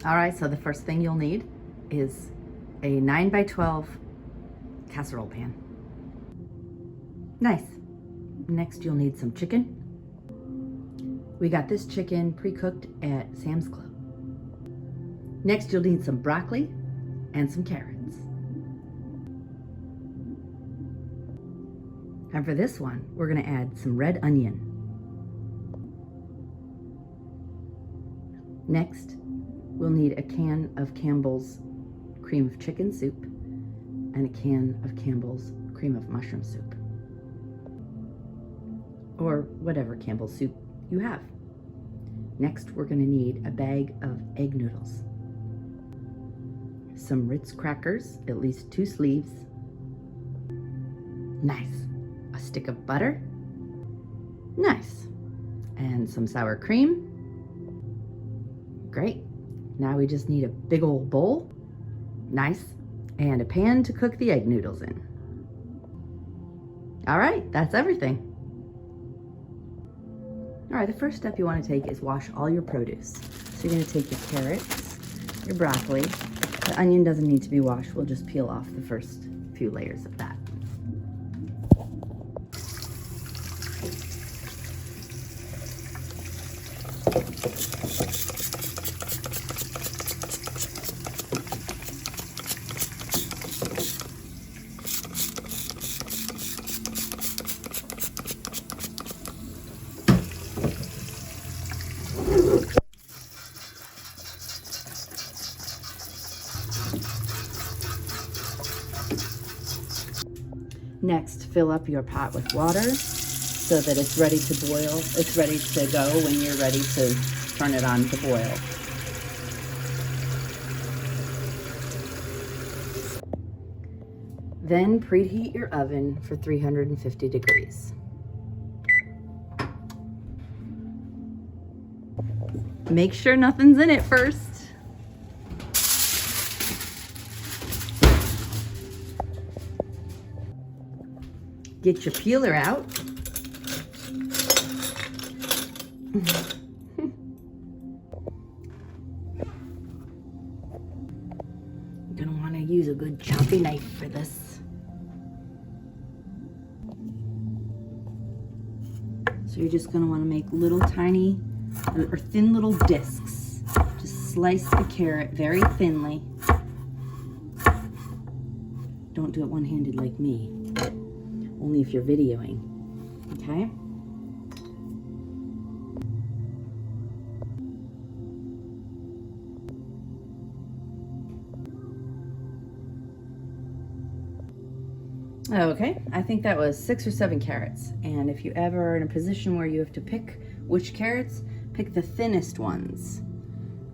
All right, so the first thing you'll need is a 9x12 casserole pan. Nice. Next, you'll need some chicken. We got this chicken pre-cooked at Sam's Club. Next, you'll need some broccoli and some carrots. And for this one, we're gonna add some red onion. Next, we'll need a can of Campbell's cream of chicken soup and a can of Campbell's cream of mushroom soup. Or whatever Campbell's soup you have. Next, we're gonna need a bag of egg noodles, some Ritz crackers, at least 2 sleeves. Nice. A stick of butter. Nice. And some sour cream. Great. Now we just need a big old bowl. Nice. And a pan to cook the egg noodles in. All right, that's everything. All right, the first step you want to take is wash all your produce. So you're going to take your carrots, your broccoli. The onion doesn't need to be washed. We'll just peel off the first few layers of that. Next, fill up your pot with water so that it's ready to boil. It's ready to go when you're ready to turn it on to boil. Then preheat your oven for 350 degrees. Make sure nothing's in it first. Get your peeler out. You're gonna want to use a good choppy knife for this. So you're just gonna want to make little tiny or thin little discs. Just slice the carrot very thinly. Don't do it one-handed like me. Only if you're videoing, okay? Okay, I think that was 6 or 7 carrots. And if you ever are in a position where you have to pick which carrots, pick the thinnest ones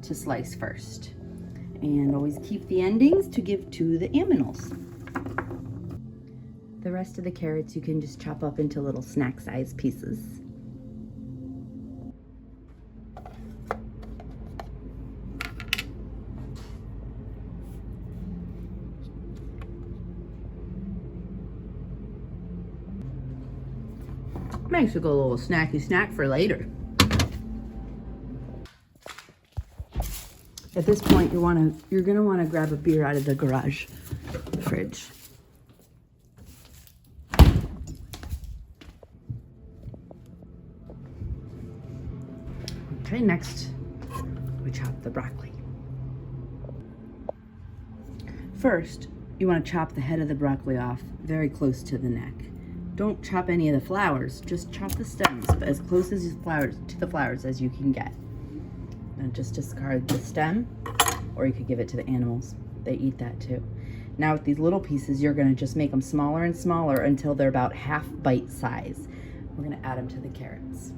to slice first. And always keep the endings to give to the aminals. The rest of the carrots you can just chop up into little snack-sized pieces. Makes a good little snacky snack for later. At this point, you're gonna want to grab a beer out of the garage fridge. Okay, next we chop the broccoli. First, you want to chop the head of the broccoli off very close to the neck. Don't chop any of the flowers, just chop the stems, but as close as the flowers as you can get. And just discard the stem, or you could give it to the animals. They eat that too. Now with these little pieces, you're going to just make them smaller and smaller until they're about half bite size. We're going to add them to the carrots.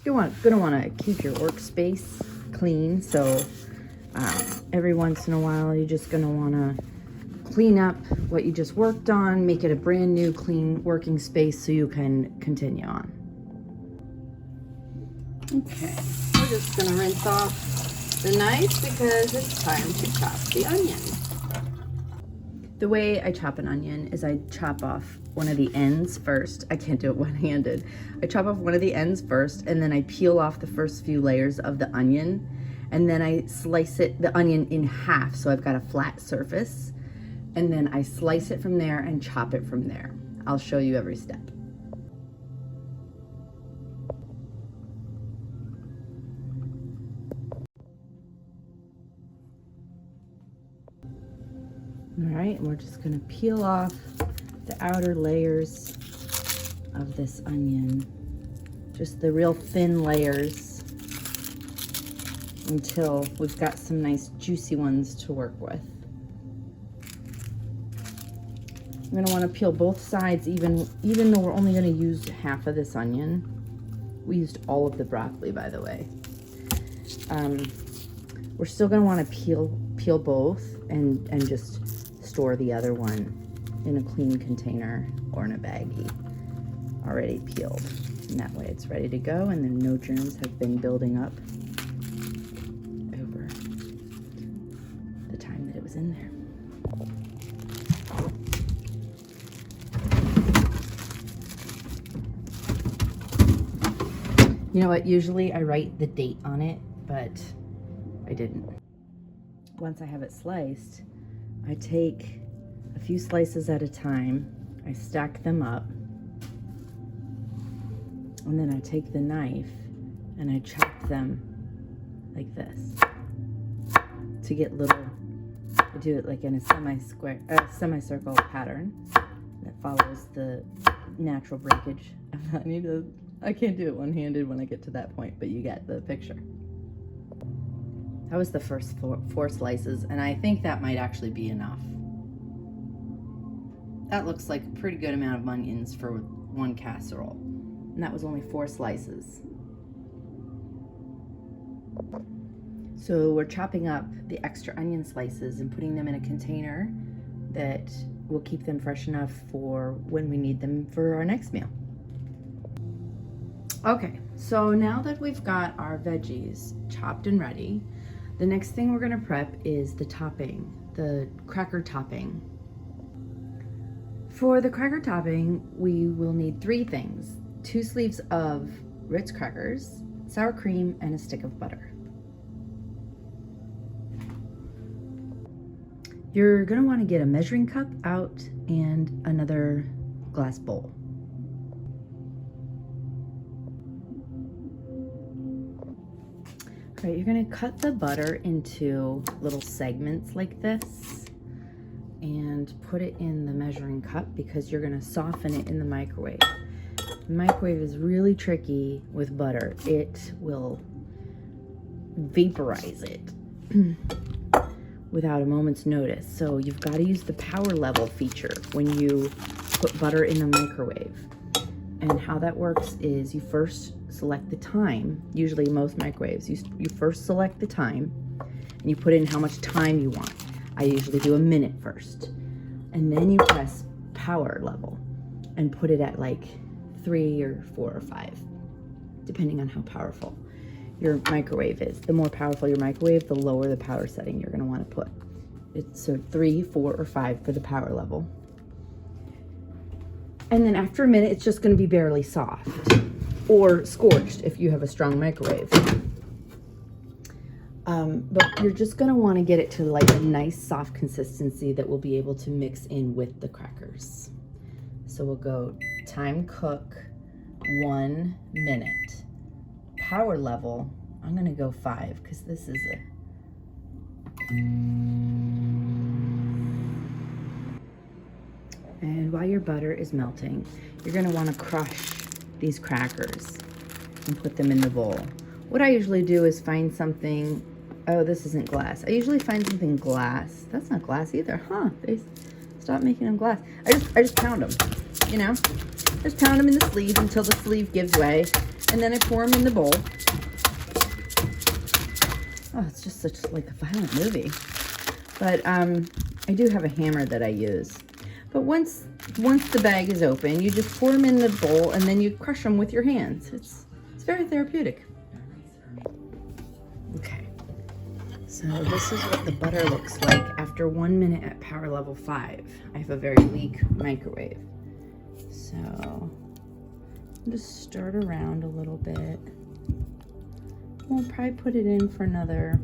You're gonna want to keep your workspace clean, so every once in a while you're just gonna want to clean up what you just worked on, make it a brand new clean working space so you can continue on. Okay, we're just gonna rinse off the knife because it's time to chop the onion. The way I chop an onion is I chop off one of the ends first. I can't do it one-handed. I chop off one of the ends first, and then I peel off the first few layers of the onion, and then I slice the onion in half so I've got a flat surface, and then I slice it from there and chop it from there. I'll show you every step. All right, and we're just gonna peel off the outer layers of this onion, just the real thin layers, until we've got some nice juicy ones to work with. You're gonna wanna peel both sides, even though we're only gonna use half of this onion. We used all of the broccoli, by the way. We're still gonna wanna peel both and just store the other one in a clean container or in a baggie, already peeled. And that way it's ready to go, and then no germs have been building up over the time that it was in there. You know what, usually I write the date on it, but I didn't. Once I have it sliced, I take a few slices at a time, I stack them up, and then I take the knife and I chop them like this to get little, I do it like in a semicircle pattern that follows the natural breakage. I can't do it one-handed when I get to that point, but you get the picture. That was the first four slices, and I think that might actually be enough. That looks like a pretty good amount of onions for one casserole. And that was only 4 slices. So we're chopping up the extra onion slices and putting them in a container that will keep them fresh enough for when we need them for our next meal. Okay, so now that we've got our veggies chopped and ready, the next thing we're gonna prep is the topping, the cracker topping. For the cracker topping, we will need 3 things: 2 sleeves of Ritz crackers, sour cream, and a stick of butter. You're gonna wanna get a measuring cup out and another glass bowl. All right, you're gonna cut the butter into little segments like this and put it in the measuring cup because you're gonna soften it in the microwave. The microwave is really tricky with butter. It will vaporize it without a moment's notice. So you've got to use the power level feature when you put butter in the microwave. And how that works is you first select the time. Usually most microwaves, you first select the time and you put in how much time you want. I usually do a minute first. And then you press power level and put it at like 3 or 4 or 5, depending on how powerful your microwave is. The more powerful your microwave, the lower the power setting you're gonna wanna put. So 3, 4, or 5 for the power level. And then after a minute, it's just gonna be barely soft or scorched if you have a strong microwave. But you're just gonna wanna get it to like a nice soft consistency that we'll be able to mix in with the crackers. So we'll go time cook 1 minute. Power level, I'm gonna go 5 because this is a... And while your butter is melting, you're gonna wanna crush these crackers and put them in the bowl. What I usually do is find something, oh, this isn't glass. I usually find something glass. That's not glass either, huh? They stopped making them glass. I just pound them, you know? Just pound them in the sleeve until the sleeve gives way, and then I pour them in the bowl. Oh, it's just such like a violent movie. But I do have a hammer that I use. But once the bag is open, you just pour them in the bowl and then you crush them with your hands. It's very therapeutic. Okay, so So this is what the butter looks like after 1 minute at power level 5. I have a very weak microwave. So I'll just stir it around a little bit. We'll probably put it in for another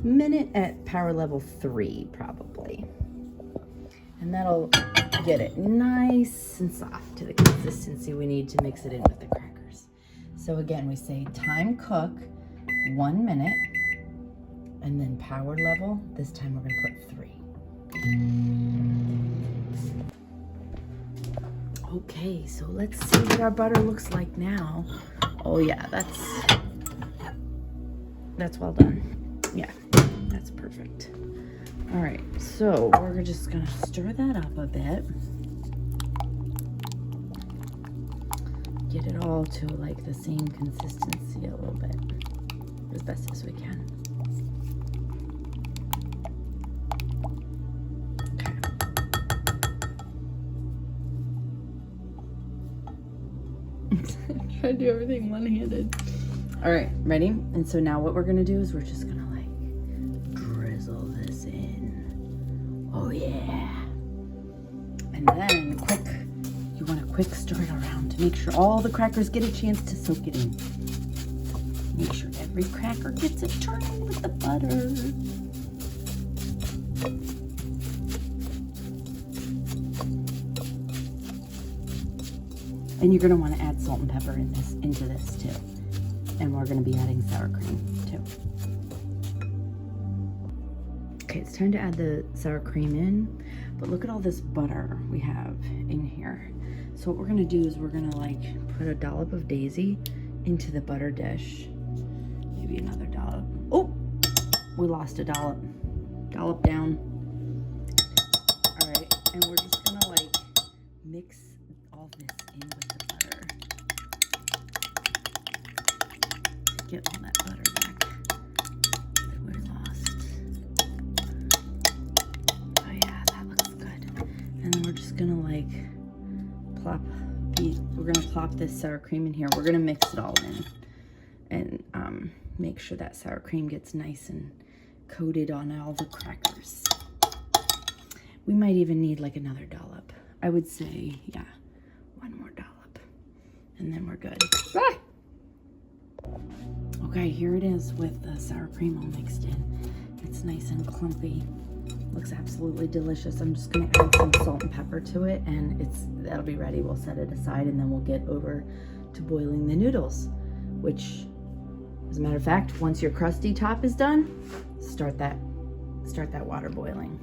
minute at power level 3 probably. And that'll get it nice and soft to the consistency we need to mix it in with the crackers. So again, we say time cook 1 minute. And then power level, this time we're gonna put 3. Okay, so let's see what our butter looks like now. Oh yeah, that's well done. Yeah, that's perfect. All right, so we're just gonna stir that up a bit. Get it all to like the same consistency a little bit, as best as we can. Try to do everything one-handed. All right, ready? And so now what we're gonna do is we're just gonna like drizzle this in. Oh yeah. And then you wanna quick stir it around to make sure all the crackers get a chance to soak it in. Make sure every cracker gets a turn with the butter. And you're gonna wanna add salt and pepper into this too. And we're gonna be adding sour cream too. Okay, it's time to add the sour cream in, but look at all this butter we have in here. So what we're gonna do is we're gonna like put a dollop of daisy into the butter dish. Maybe another dollop. Oh, we lost a dollop. Dollop down. All right, and we're just gonna like mix all this in with the butter. Get all that butter back that we lost. Oh yeah, that looks good. And then we're just gonna like we're gonna plop this sour cream in here. We're gonna mix it all in and make sure that sour cream gets nice and coated on all the crackers. We might even need like another dollop. I would say, yeah, one more dollop, and then we're good. Ah! Okay, here it is with the sour cream all mixed in. It's nice and clumpy. Looks absolutely delicious. I'm just gonna add some salt and pepper to it, and that'll be ready. We'll set it aside, and then we'll get over to boiling the noodles, which, as a matter of fact, once your crusty top is done, start that water boiling.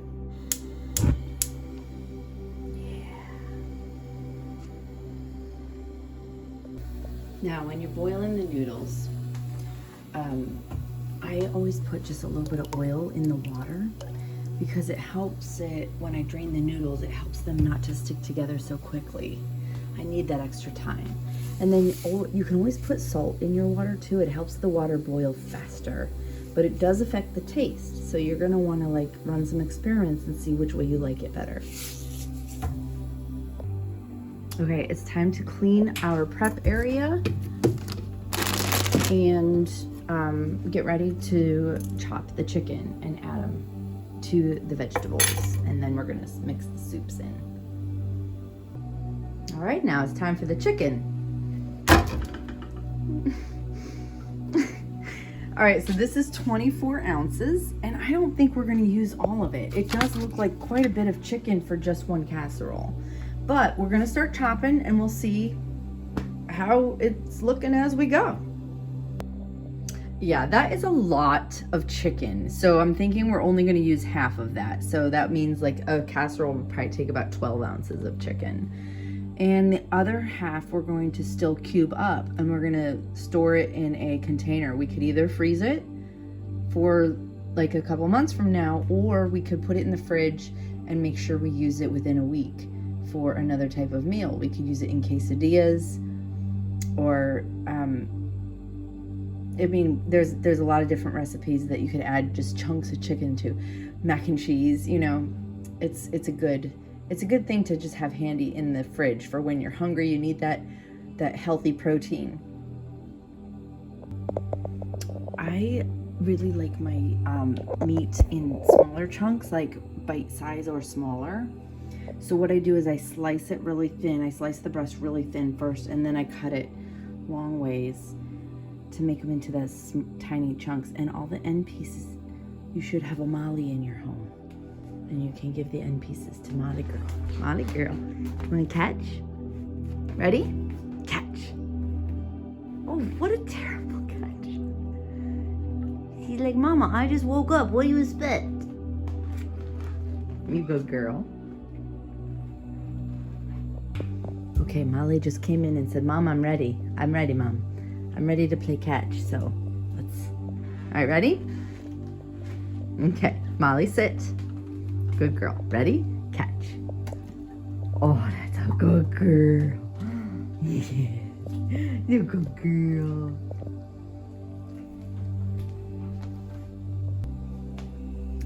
Now, when you're boiling the noodles, I always put just a little bit of oil in the water because it helps it, when I drain the noodles, it helps them not to stick together so quickly. I need that extra time. And then you can always put salt in your water too. It helps the water boil faster, but it does affect the taste. So you're gonna wanna like run some experiments and see which way you like it better. Okay, it's time to clean our prep area and get ready to chop the chicken and add them to the vegetables. And then we're gonna mix the soups in. All right, now it's time for the chicken. All right, so this is 24 ounces, and I don't think we're gonna use all of it. It does look like quite a bit of chicken for just one casserole. But we're gonna start chopping and we'll see how it's looking as we go. Yeah, that is a lot of chicken. So I'm thinking we're only gonna use half of that. So that means like a casserole would probably take about 12 ounces of chicken. And the other half we're going to still cube up, and we're gonna store it in a container. We could either freeze it for like a couple months from now, or we could put it in the fridge and make sure we use it within a week for another type of meal. We could use it in quesadillas, or I mean, there's a lot of different recipes that you could add just chunks of chicken to. Mac and cheese, you know, it's a good thing to just have handy in the fridge for when you're hungry. You need that healthy protein. I really like my meat in smaller chunks, like bite size or smaller. So what I do is I slice it really thin. I slice the breast really thin first, and then I cut it long ways to make them into those tiny chunks. And all the end pieces, you should have a Molly in your home, and you can give the end pieces to Molly girl. Molly girl, you want to catch? Ready? Catch. Oh, what a terrible catch. She's like, Mama, I just woke up. What do you expect? You good girl. Okay, Molly just came in and said, Mom, I'm ready. I'm ready, Mom. I'm ready to play catch, so let's... All right, ready? Okay, Molly, sit. Good girl. Ready? Catch. Oh, that's a good girl. Yeah, you're a good girl.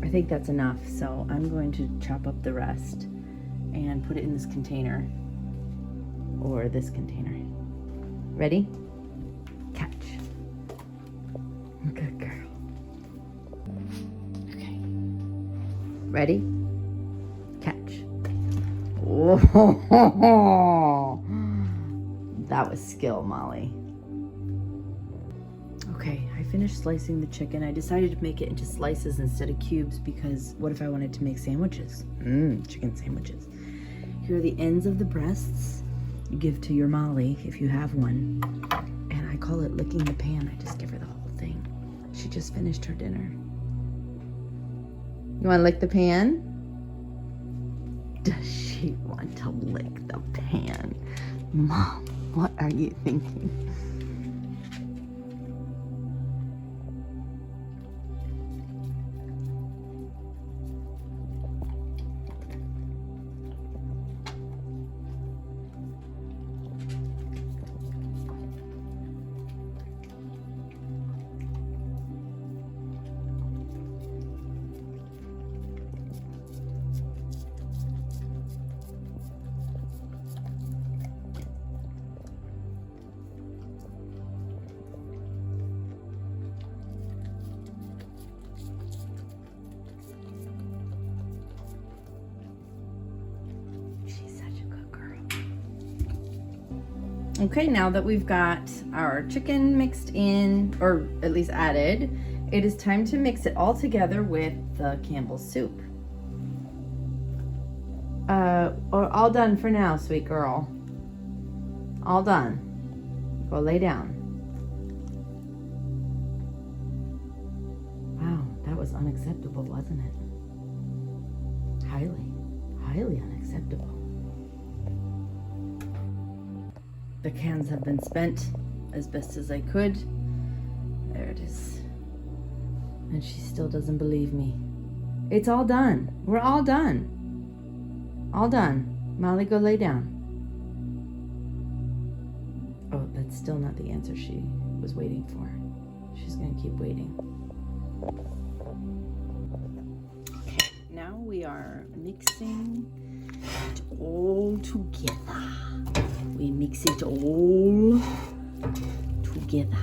I think that's enough, so I'm going to chop up the rest and put it in this container, or this container. Ready? Catch. Good girl. Okay. Ready? Catch. Oh, that was skill, Molly. Okay, I finished slicing the chicken. I decided to make it into slices instead of cubes because what if I wanted to make sandwiches? Chicken sandwiches. Here are the ends of the breasts. You give to your Molly if you have one. And I call it licking the pan. I just give her the whole thing. She just finished her dinner. You want to lick the pan? Does she want to lick the pan? Mom, what are you thinking? Okay, now that we've got our chicken mixed in, or at least added, it is time to mix it all together with the Campbell's soup. All done for now, sweet girl. All done. Go lay down. Wow, that was unacceptable, wasn't it? Highly, highly unacceptable. The cans have been spent as best as I could. There it is. And she still doesn't believe me. It's all done. We're all done. All done. Molly, go lay down. Oh, that's still not the answer she was waiting for. She's gonna keep waiting. Okay, now we are mixing it all together. We mix it all together.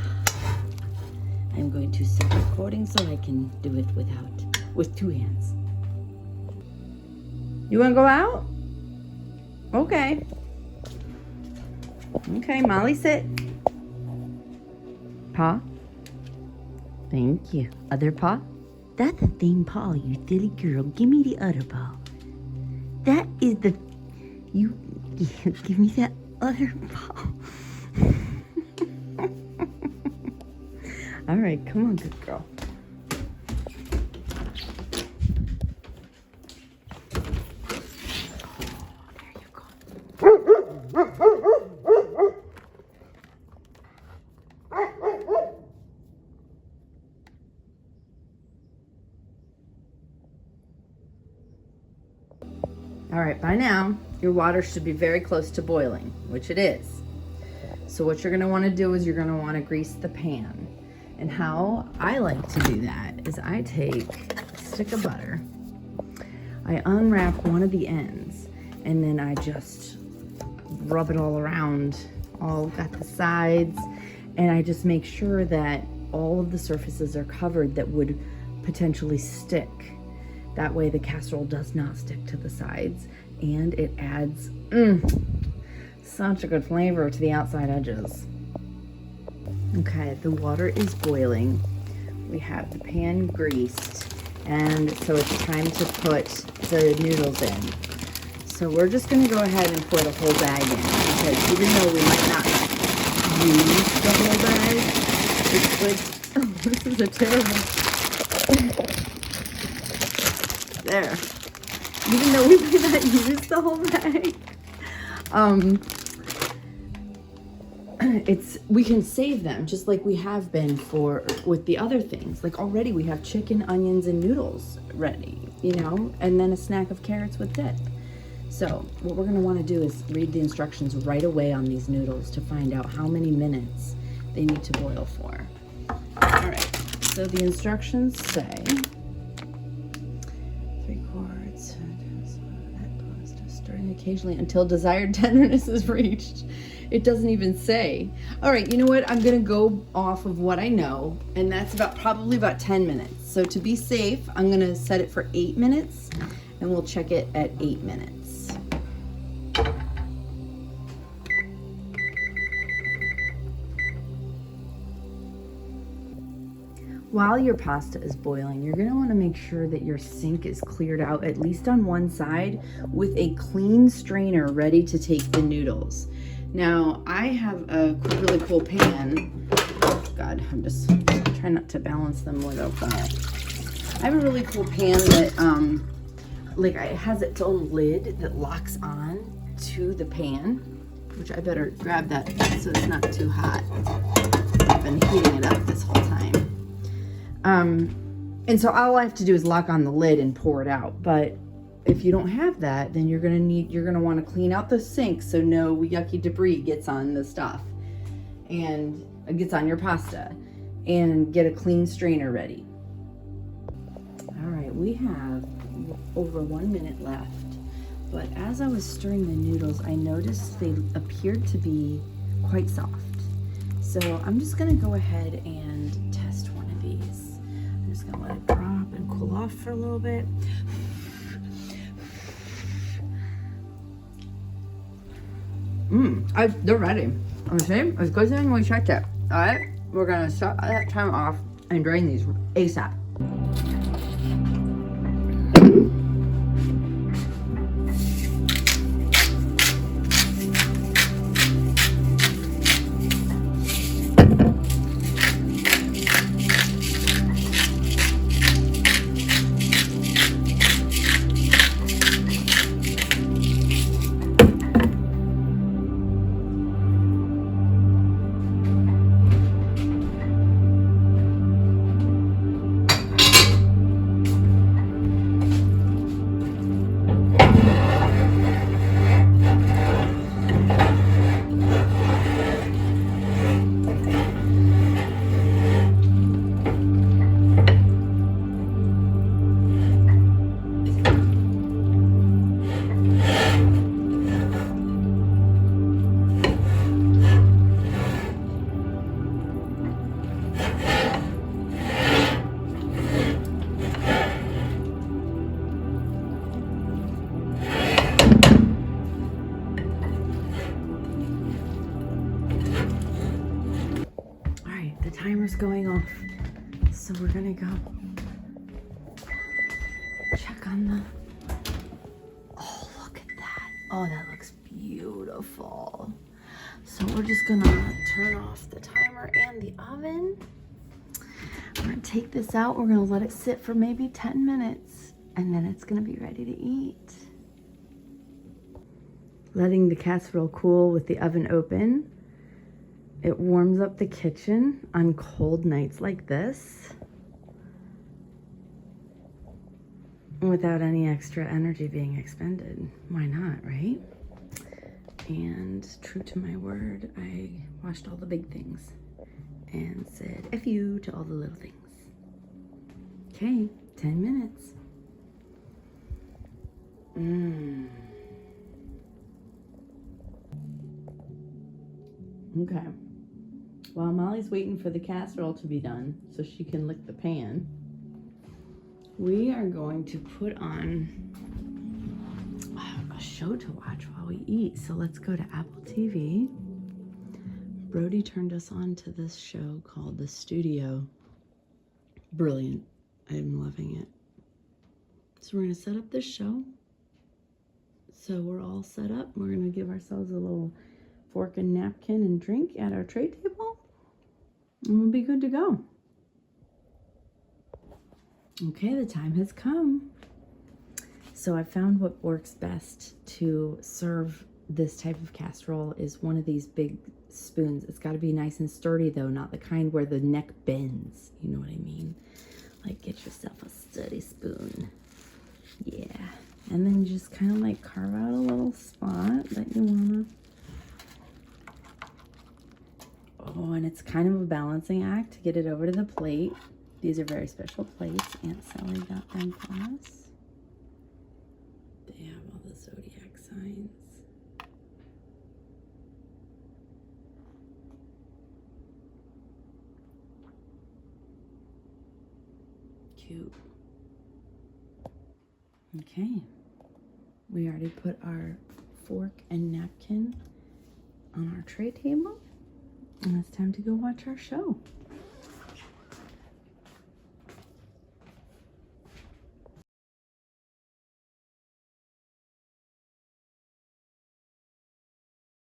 I'm going to stop recording so I can do it with two hands. You want to go out? Okay. Okay, Molly, sit. Paw. Thank you. Other paw. That's the same paw, you silly girl. Give me the other paw. That is the... You give me that other paw. All right, come on, good girl. All right, by now, your water should be very close to boiling, which it is. So what you're gonna wanna do is you're gonna wanna grease the pan. And how I like to do that is I take a stick of butter, I unwrap one of the ends, and then I just rub it all around, all at the sides, and I just make sure that all of the surfaces are covered that would potentially stick. That way the casserole does not stick to the sides, and it adds such a good flavor to the outside edges. Okay, the water is boiling. We have the pan greased, and so it's time to put the noodles in. So we're just gonna go ahead and put a whole bag in, because even though we might not use the whole bag, it's good. Oh, this is a terrible. There. Even though we might not use the whole bag, we can save them just like we have been with the other things. Like already we have chicken, onions, and noodles ready, you know, and then a snack of carrots with dip. So what we're gonna wanna do is read the instructions right away on these noodles to find out how many minutes they need to boil for. All right, so the instructions say 3 quarts, stirring occasionally until desired tenderness is reached. It doesn't even say. All right, you know what? I'm gonna go off of what I know, and that's probably about 10 minutes. So to be safe, I'm gonna set it for 8 minutes, and we'll check it at 8 minutes. While your pasta is boiling, you're gonna wanna make sure that your sink is cleared out, at least on one side, with a clean strainer ready to take the noodles. Now, I have a really cool pan. Oh God, I'm just trying not to balance them without that. I have a really cool pan that, it has its own lid that locks on to the pan, which I better grab that so it's not too hot. I've been heating it up this whole time. And so all I have to do is lock on the lid and pour it out. But if you don't have that, then you're gonna want to clean out the sink so no yucky debris gets on the stuff and it gets on your pasta, and get a clean strainer ready. All right, we have over 1 minute left, but as I was stirring the noodles, I noticed they appeared to be quite soft. So I'm just gonna go ahead and test one of these. I'm just gonna let it drop and cool off for a little bit. They're ready. I'm saying it's a good thing we checked it. All right, we're gonna shut that time off and drain these ASAP. Timer's going off, so we're gonna go check on the, oh, look at that. Oh, that looks beautiful. So we're just gonna turn off the timer and the oven. We're gonna take this out, we're gonna let it sit for maybe 10 minutes, and then it's gonna be ready to eat. Letting the casserole cool with the oven open. It warms up the kitchen on cold nights like this without any extra energy being expended. Why not, right? And true to my word, I washed all the big things and said F you to all the little things. Okay, 10 minutes. Okay. While Molly's waiting for the casserole to be done so she can lick the pan, we are going to put on a show to watch while we eat. So let's go to Apple TV. Brody turned us on to this show called The Studio. Brilliant. I'm loving it. So we're going to set up this show. So we're all set up. We're going to give ourselves a little fork and napkin and drink at our tray table. And we'll be good to go. Okay, the time has come. So I found what works best to serve this type of casserole is one of these big spoons. It's got to be nice and sturdy though, not the kind where the neck bends. You know what I mean? Like get yourself a sturdy spoon. Yeah. And then you just kind of like carve out a little spot that you want to. Oh, and it's kind of a balancing act to get it over to the plate. These are very special plates. Aunt Sally got them for us. They have all the zodiac signs. Cute. Okay. We already put our fork and napkin on our tray table. And it's time to go watch our show.